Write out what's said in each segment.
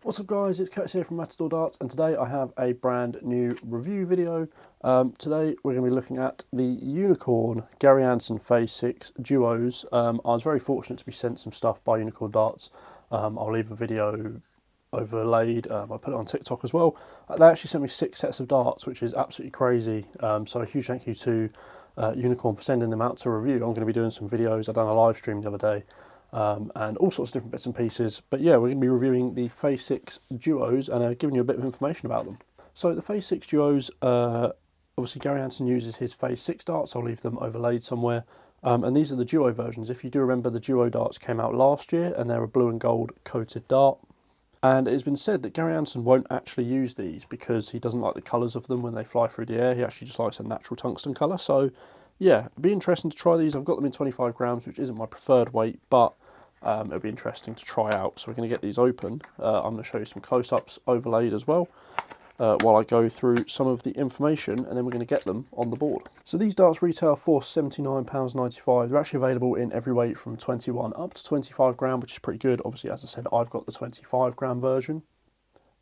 What's up guys, it's Curtis here from Matador Darts, and today I have a brand new review video. Today we're going to be looking at the Unicorn Gary Anderson Phase 6 Duos. I was very fortunate to be sent some stuff by Unicorn Darts. I'll leave a video overlaid, I put it on TikTok as well. They actually sent me 6 sets of darts, which is absolutely crazy, so a huge thank you to Unicorn for sending them out to review. I'm going to be doing some videos. I've done a live stream the other day. And all sorts of different bits and pieces. But yeah, we're going to be reviewing the Phase 6 Duos and giving you a bit of information about them. So the Phase 6 Duos, obviously Gary Anderson uses his Phase 6 darts. I'll leave them overlaid somewhere. And these are the Duo versions. If you do remember, the Duo darts came out last year and they're a blue and gold coated dart. And it has been said that Gary Anderson won't actually use these because he doesn't like the colours of them when they fly through the air. He actually just likes a natural tungsten colour. So yeah, it'd be interesting to try these. I've got them in 25 grams, which isn't my preferred weight, but it'll be interesting to try out. So we're going to get these open. I'm going to show you some close-ups overlaid as well while I go through some of the information, and then we're going to get them on the board. So these darts retail for £79.95. They're actually available in every weight from 21 up to 25 gram, which is pretty good. Obviously, as I said, I've got the 25 gram version.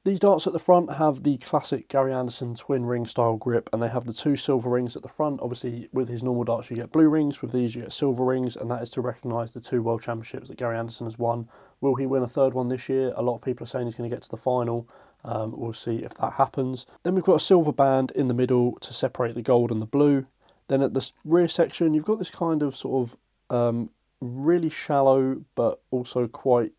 These darts at the front have the classic Gary Anderson twin ring style grip, and they have the 2 silver rings at the front. Obviously with his normal darts you get blue rings, with these you get silver rings, and that is to recognise the 2 world championships that Gary Anderson has won. Will he win a third one this year? A lot of people are saying he's going to get to the final. We'll see if that happens. Then we've got a silver band in the middle to separate the gold and the blue. Then at the rear section you've got this kind of sort of really shallow but also quite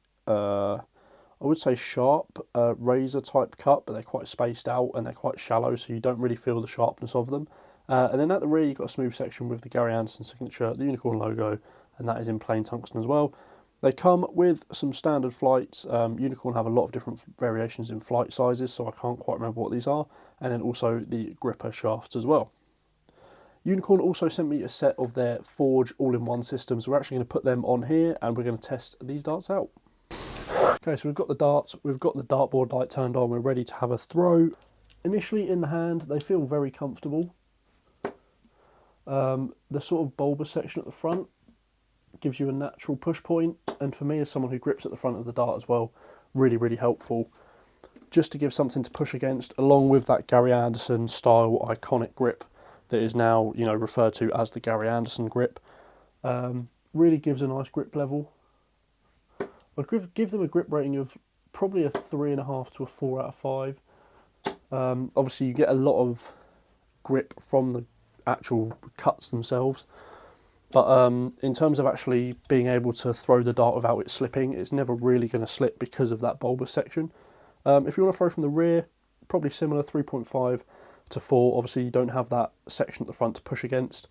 I would say sharp razor type cut, but they're quite spaced out and they're quite shallow, so you don't really feel the sharpness of them. And then at the rear you've got a smooth section with the Gary Anderson signature, the Unicorn logo, and that is in plain tungsten as well. They come with some standard flights. Unicorn have a lot of different variations in flight sizes, so I can't quite remember what these are. And then also the gripper shafts as well. Unicorn also sent me a set of their Forge all-in-one systems. We're actually going to put them on here and we're going to test these darts out. Okay, so we've got the darts, we've got the dartboard light turned on, we're ready to have a throw. Initially in the hand, they feel very comfortable. The sort of bulbous section at the front gives you a natural push point, and for me as someone who grips at the front of the dart as well, really, really helpful. Just to give something to push against, along with that Gary Anderson style iconic grip that is now, you know, referred to as the Gary Anderson grip. Really gives a nice grip level. I'd give them a grip rating of probably a 3.5 to a 4 out of 5. Obviously you get a lot of grip from the actual cuts themselves, but in terms of actually being able to throw the dart without it slipping, it's never really going to slip because of that bulbous section. If you want to throw from the rear, probably similar, 3.5 to 4. Obviously you don't have that section at the front to push against,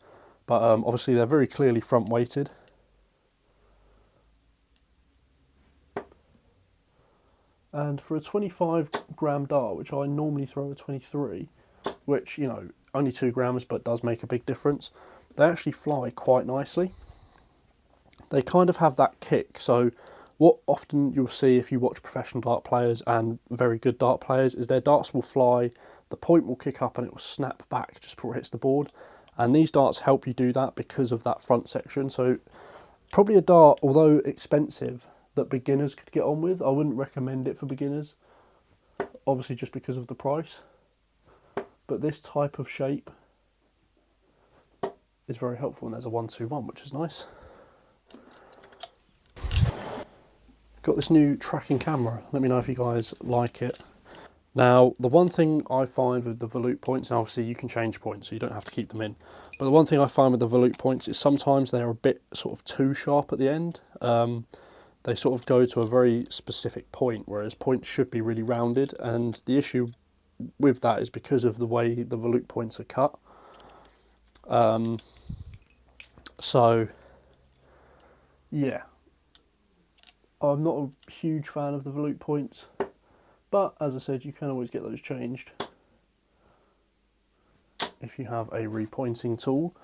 but obviously they're very clearly front weighted. And for a 25 gram dart, which I normally throw a 23, which, you know, only 2 grams but does make a big difference, they actually fly quite nicely. They kind of have that kick. So what often you'll see if you watch professional dart players and very good dart players is their darts will fly, the point will kick up and it will snap back just before it hits the board. And these darts help you do that because of that front section. So probably a dart, although expensive, that beginners could get on with. I wouldn't recommend it for beginners, obviously just because of the price, but this type of shape is very helpful, and there's a 1-2-1, which is nice. Got this new tracking camera, let me know if you guys like it. Now the one thing I find with the volute points, and obviously you can change points so you don't have to keep them in, but the one thing I find with the volute points is sometimes they're a bit sort of too sharp at the end. They sort of go to a very specific point, whereas points should be really rounded, and the issue with that is because of the way the volute points are cut. So yeah, I'm not a huge fan of the volute points, but as I said, you can always get those changed if you have a repointing tool.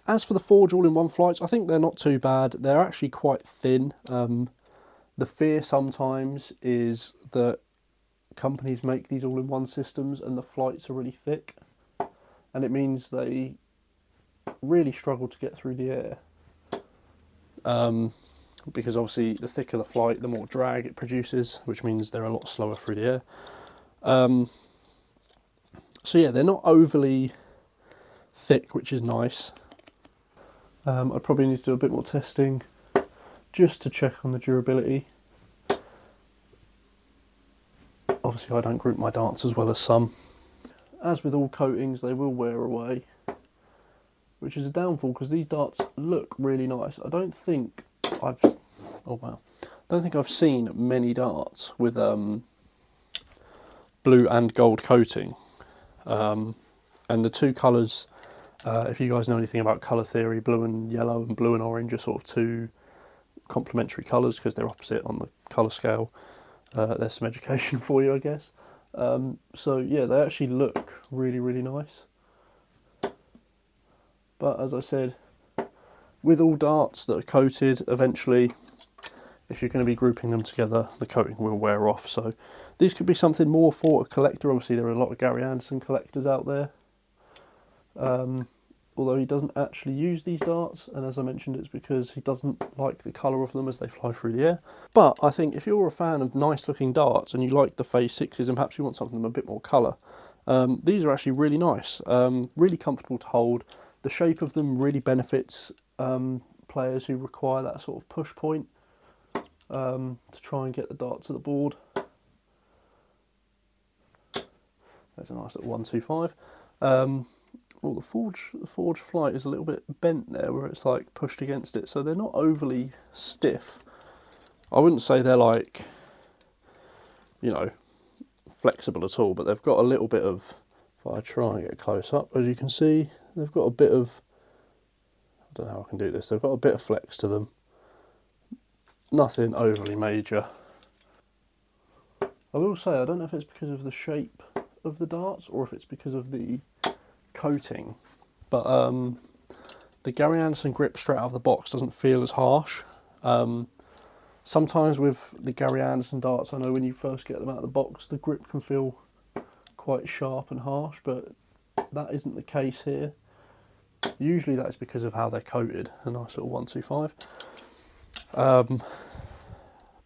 As for the Forge all-in-one flights, I think they're not too bad. They're actually quite thin. The fear sometimes is that companies make these all-in-one systems and the flights are really thick, and it means they really struggle to get through the air. because obviously the thicker the flight, the more drag it produces, which means they're a lot slower through the air. So yeah, they're not overly thick, which is nice. I'd probably need to do a bit more testing just to check on the durability. Obviously I don't group my darts as well as some. As with all coatings, they will wear away, which is a downfall because these darts look really nice. I don't think I've seen many darts with blue and gold coating. And the two colours, if you guys know anything about colour theory, blue and yellow and blue and orange are sort of two complementary colours because they're opposite on the colour scale. There's some education for you, I guess. So yeah, they actually look really, really nice. But as I said, with all darts that are coated, eventually, if you're going to be grouping them together, the coating will wear off. So these could be something more for a collector. Obviously, there are a lot of Gary Anderson collectors out there. Although he doesn't actually use these darts, and as I mentioned, it's because he doesn't like the colour of them as they fly through the air. But I think if you're a fan of nice looking darts and you like the Phase 6s and perhaps you want something with a bit more colour, these are actually really nice, really comfortable to hold. The shape of them really benefits players who require that sort of push point to try and get the dart to the board. There's a nice little 125. Well, the forge flight is a little bit bent there where it's like pushed against it, so they're not overly stiff. I wouldn't say they're like, you know, flexible at all, but they've got a little bit of, if I try and get close up, as you can see, they've got a bit of, I don't know how I can do this, they've got a bit of flex to them. Nothing overly major. I will say, I don't know if it's because of the shape of the darts or if it's because of the coating, but the Gary Anderson grip straight out of the box doesn't feel as harsh. Sometimes with the Gary Anderson darts, I know when you first get them out of the box, the grip can feel quite sharp and harsh, but that isn't the case here. Usually that's because of how they're coated, a nice little 125.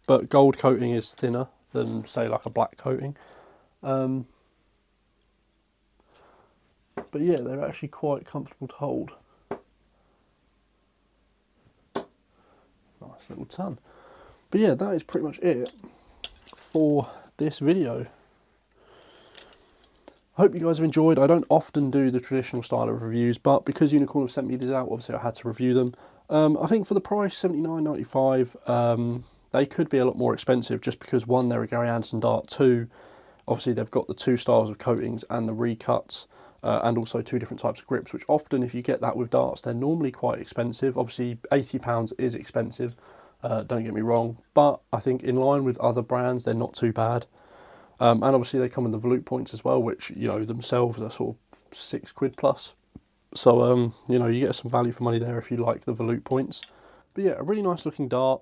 But gold coating is thinner than, say, like a black coating. But yeah, they're actually quite comfortable to hold. Nice little ton. But yeah, that is pretty much it for this video. I hope you guys have enjoyed. I don't often do the traditional style of reviews, but because Unicorn have sent me these out, obviously I had to review them. I think for the price, $79.95, they could be a lot more expensive just because, one, they're a Gary Anderson dart, two, obviously they've got the two styles of coatings and the recuts. And also two different types of grips, which often, if you get that with darts, they're normally quite expensive. Obviously, £80 is expensive, don't get me wrong, but I think in line with other brands, they're not too bad. And obviously, they come with the volute points as well, which, you know, themselves are sort of £6 plus. So, you know, you get some value for money there if you like the volute points. But yeah, a really nice looking dart.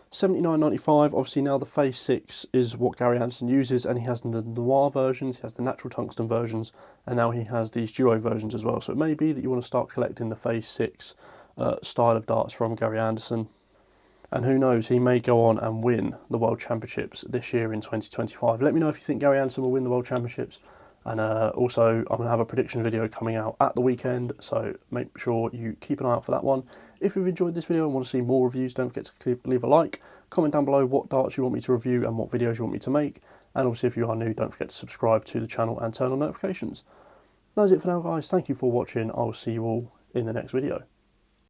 $79.95. Obviously now the Phase 6 is what Gary Anderson uses, and he has the noir versions, he has the natural tungsten versions, and now he has these duo versions as well. So it may be that you want to start collecting the Phase 6 style of darts from Gary Anderson. And who knows, he may go on and win the World Championships this year in 2025. Let me know if you think Gary Anderson will win the World Championships. And also, I'm going to have a prediction video coming out at the weekend, so make sure you keep an eye out for that one. If you've enjoyed this video and want to see more reviews, don't forget to leave a like. Comment down below what darts you want me to review and what videos you want me to make. And obviously, if you are new, don't forget to subscribe to the channel and turn on notifications. That's it for now, guys. Thank you for watching. I will see you all in the next video.